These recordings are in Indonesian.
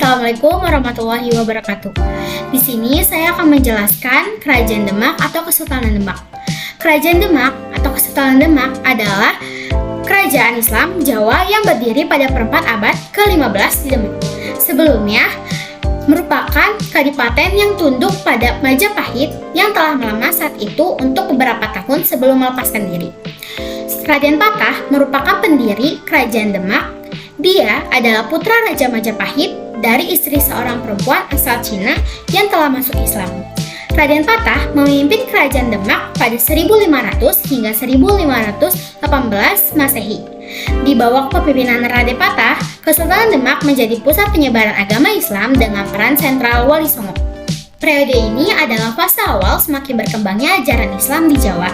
Assalamualaikum warahmatullahi wabarakatuh. Di sini saya akan menjelaskan Kerajaan Demak atau Kesultanan Demak. Kerajaan Demak atau Kesultanan Demak adalah kerajaan Islam Jawa yang berdiri pada perempat abad ke-15 di Demak. Sebelumnya merupakan kadipaten yang tunduk pada Majapahit yang telah melemah saat itu untuk beberapa tahun sebelum melepaskan diri. Raden Patah merupakan pendiri Kerajaan Demak. Dia adalah putra Raja Majapahit dari istri seorang perempuan asal Cina yang telah masuk Islam. Raden Patah memimpin Kerajaan Demak pada 1500 hingga 1518 Masehi. Di bawah kepemimpinan Raden Patah, Kesultanan Demak menjadi pusat penyebaran agama Islam dengan peran sentral Wali Songo. Periode ini adalah fase awal semakin berkembangnya ajaran Islam di Jawa.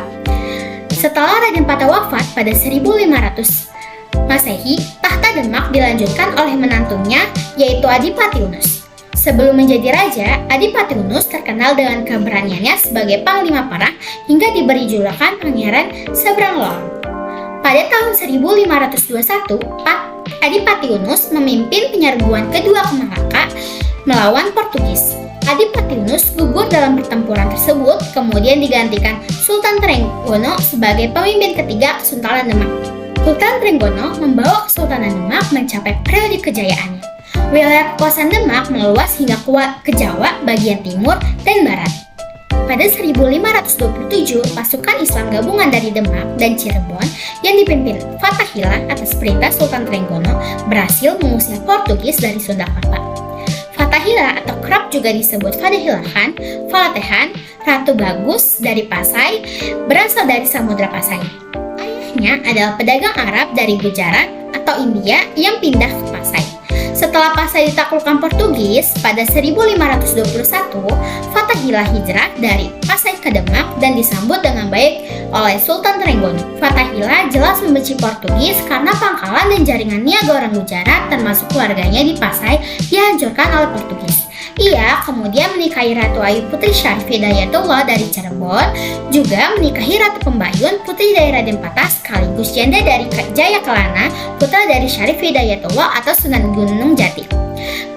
Setelah Raden Patah wafat pada 1500 Masehi, tahta Demak dilanjutkan oleh menantunya, yaitu Adipati Unus. Sebelum menjadi raja, Adipati Unus terkenal dengan keberaniannya sebagai panglima perang hingga diberi julukan Pangeran Seberang Lorong. Pada tahun 1521, Adipati Unus memimpin penyerbuan kedua ke Malaka melawan Portugis. Adipati Unus gugur dalam pertempuran tersebut, kemudian digantikan Sultan Trenggono sebagai pemimpin ketiga Kesultanan Demak. Sultan Trenggono membawa Kesultanan Demak mencapai periode kejayaannya. Wilayah kekuasaan Demak meluas hingga ke Jawa bagian timur dan barat. Pada 1527, pasukan Islam gabungan dari Demak dan Cirebon yang dipimpin Fathahillah atas perintah Sultan Trenggono berhasil mengusir Portugis dari Sunda Kelapa. Fathahillah atau kerap juga disebut Fatahillah Khan, Falatehan, Ratu Bagus dari Pasai, berasal dari Samudra Pasai. Adalah pedagang Arab dari Gujarat atau India yang pindah ke Pasai. Setelah Pasai ditaklukkan Portugis pada 1521, Fathahillah hijrah dari Pasai ke Demak dan disambut dengan baik oleh Sultan Trenggono. Fathahillah jelas membenci Portugis karena pangkalan dan jaringan niaga orang Gujarat termasuk keluarganya di Pasai dihancurkan oleh Portugis. Ia kemudian menikahi Ratu Ayu Putri Syarif Hidayatullah dari Cirebon, juga menikahi Ratu Pembayun Putri dari Raden Patah sekaligus janda dari Jaya Kelana, putra dari Syarif Hidayatullah atau Sunan Gunung Jati.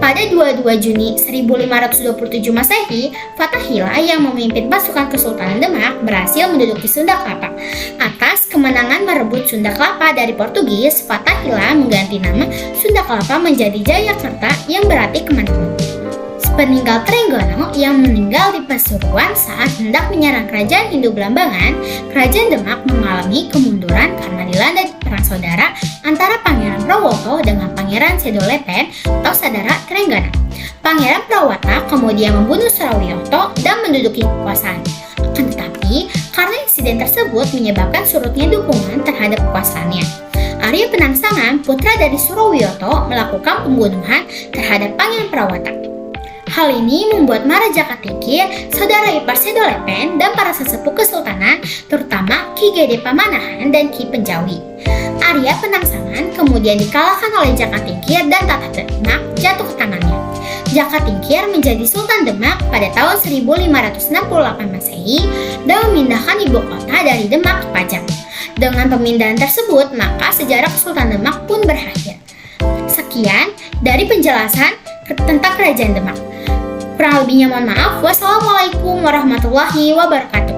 Pada 22 Juni 1527 Masehi, Fathahillah yang memimpin pasukan Kesultanan Demak berhasil menduduki Sunda Kelapa. Atas kemenangan merebut Sunda Kelapa dari Portugis, Fathahillah mengganti nama Sunda Kelapa menjadi Jayakarta yang berarti kemenangan. Peninggal Trenggono yang meninggal di Pasuruan saat hendak menyerang kerajaan Hindu Belambangan, Kerajaan Demak mengalami kemunduran karena dilanda perang saudara antara Pangeran Prawoto dengan Pangeran Sedolepen atau saudara Trenggana. Pangeran Prawata kemudian membunuh Surawiyoto dan menduduki kekuasaan. Akan tetapi, karena insiden tersebut menyebabkan surutnya dukungan terhadap kekuasaannya. Arya Penangsangan, putra dari Surawiyoto, melakukan pembunuhan terhadap Pangeran Prawata. Hal ini membuat Maharaja Tingkir, saudara ipar Sedolepen, dan para sesepuh kesultanan, terutama Ki Gede Pamanahan dan Ki Penjawi. Arya Penangsangan kemudian dikalahkan oleh Jaka Tingkir dan Tata Demak jatuh ke tangannya. Jaka Tingkir menjadi Sultan Demak pada tahun 1568 Masehi dan memindahkan ibu kota dari Demak ke Pajang. Dengan pemindahan tersebut, maka sejarah Kesultanan Demak pun berakhir. Sekian dari penjelasan tentang Kerajaan Demak. Kurang lebihnya mohon maaf. Wassalamualaikum warahmatullahi wabarakatuh.